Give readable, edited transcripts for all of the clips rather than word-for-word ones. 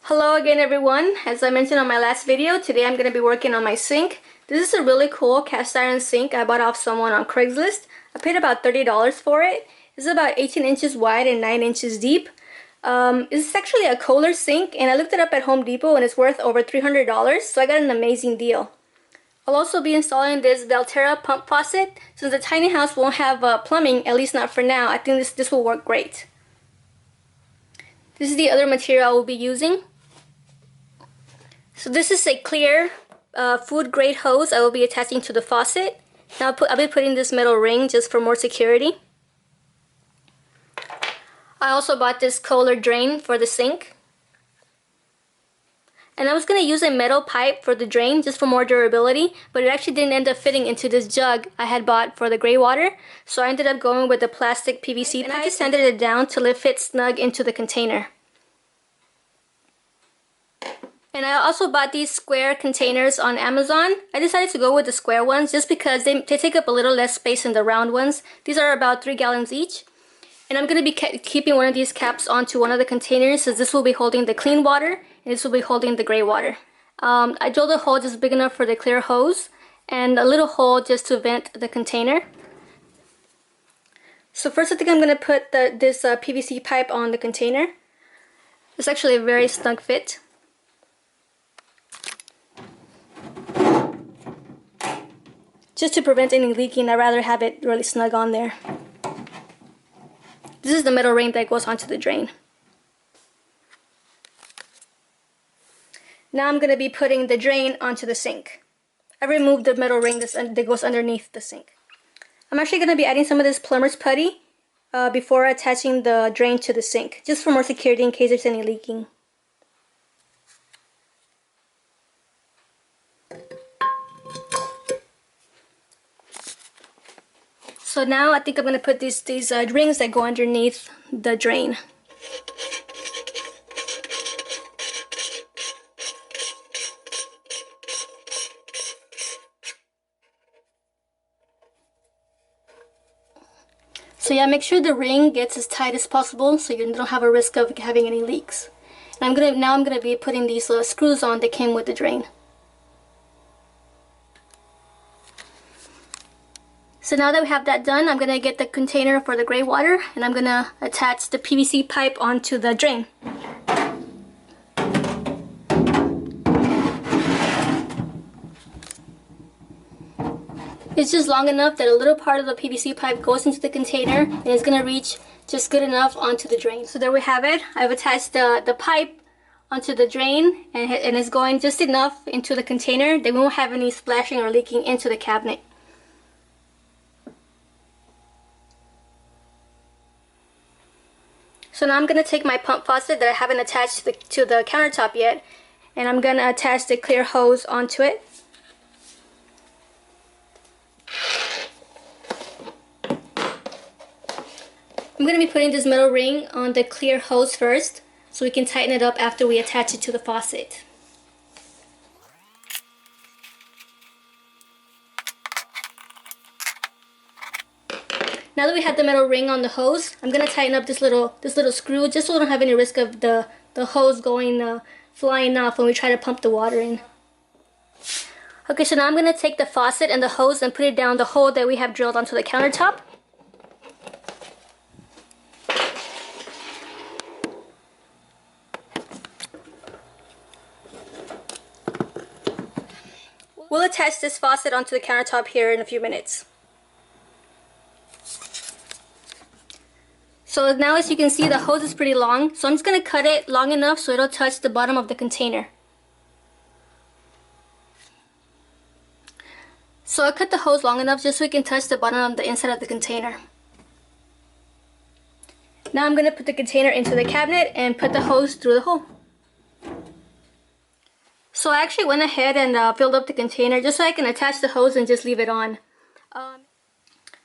Hello again everyone. As I mentioned on my last video, today I'm going to be working on my sink. This is a really cool cast iron sink I bought off someone on Craigslist. I paid about $30 for it. It's about 18 inches wide and 9 inches deep. It's actually a Kohler sink, and I looked it up at Home Depot and it's worth over $300, so I got an amazing deal. I'll also be installing this Belterra pump faucet. Since the tiny house won't have plumbing, at least not for now, I think this will work great. This is the other material I will be using. So this is a clear food grade hose I will be attaching to the faucet. Now I'll be putting this metal ring just for more security. I also bought this Kohler drain for the sink. And I was going to use a metal pipe for the drain just for more durability, but it actually didn't end up fitting into this jug I had bought for the gray water. So I ended up going with the plastic PVC pipe, and I just sanded it down till it fits snug into the container. And I also bought these square containers on Amazon. I decided to go with the square ones just because they take up a little less space than the round ones. These are about 3 gallons each. And I'm going to be keeping one of these caps onto one of the containers, so this will be holding the clean water and this will be holding the gray water. I drilled a hole just big enough for the clear hose and a little hole just to vent the container. So first I think I'm going to put this PVC pipe on the container. It's actually a very snug fit. Just to prevent any leaking, I'd rather have it really snug on there. This is the metal ring that goes onto the drain. Now I'm going to be putting the drain onto the sink. I removed the metal ring that goes underneath the sink. I'm actually going to be adding some of this plumber's putty before attaching the drain to the sink, just for more security in case there's any leaking. So now I think I'm going to put these rings that go underneath the drain. So yeah, make sure the ring gets as tight as possible so you don't have a risk of having any leaks. And now I'm going to be putting these little screws on that came with the drain. So now that we have that done, I'm going to get the container for the gray water and I'm going to attach the PVC pipe onto the drain. It's just long enough that a little part of the PVC pipe goes into the container and it's going to reach just good enough onto the drain. So there we have it. I've attached the pipe onto the drain and it's going just enough into the container that we won't have any splashing or leaking into the cabinet. So now I'm going to take my pump faucet that I haven't attached to the countertop yet, and I'm going to attach the clear hose onto it. I'm going to be putting this metal ring on the clear hose first, so we can tighten it up after we attach it to the faucet. Now that we have the metal ring on the hose, I'm going to tighten up this little screw just so we don't have any risk of the hose flying off when we try to pump the water in. Okay, so now I'm going to take the faucet and the hose and put it down the hole that we have drilled onto the countertop. We'll attach this faucet onto the countertop here in a few minutes. So now as you can see, the hose is pretty long, so I'm just going to cut it long enough so it'll touch the bottom of the container. So I cut the hose long enough just so it can touch the bottom of the inside of the container. Now I'm going to put the container into the cabinet and put the hose through the hole. So I actually went ahead and filled up the container just so I can attach the hose and just leave it on.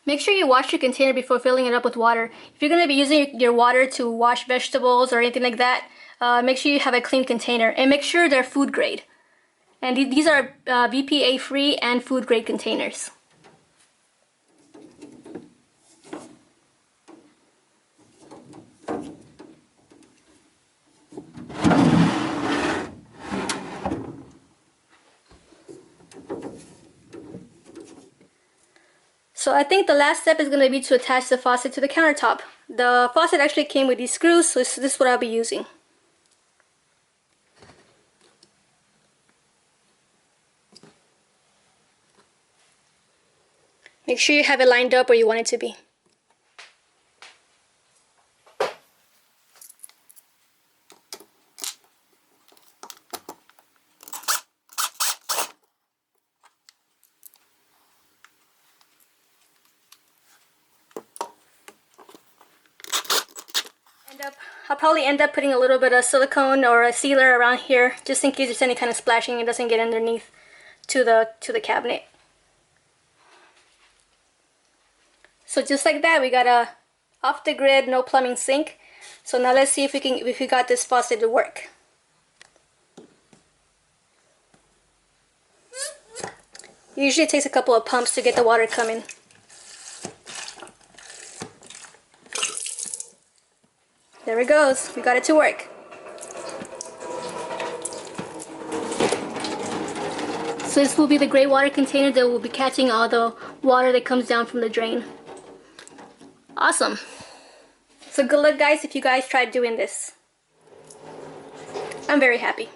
Make sure you wash your container before filling it up with water. If you're going to be using your water to wash vegetables or anything like that, make sure you have a clean container and make sure they're food grade. And these are BPA free and food grade containers. So I think the last step is going to be to attach the faucet to the countertop. The faucet actually came with these screws, so this is what I'll be using. Make sure you have it lined up where you want it to be. I'll probably end up putting a little bit of silicone or a sealer around here just in case there's any kind of splashing and it doesn't get underneath to the cabinet. So just like that, we got a off the grid, no plumbing sink. So now let's see if we got this faucet to work. Usually it takes a couple of pumps to get the water coming. There it goes. We got it to work. So this will be the gray water container that will be catching all the water that comes down from the drain. Awesome. So good luck guys if you guys tried doing this. I'm very happy.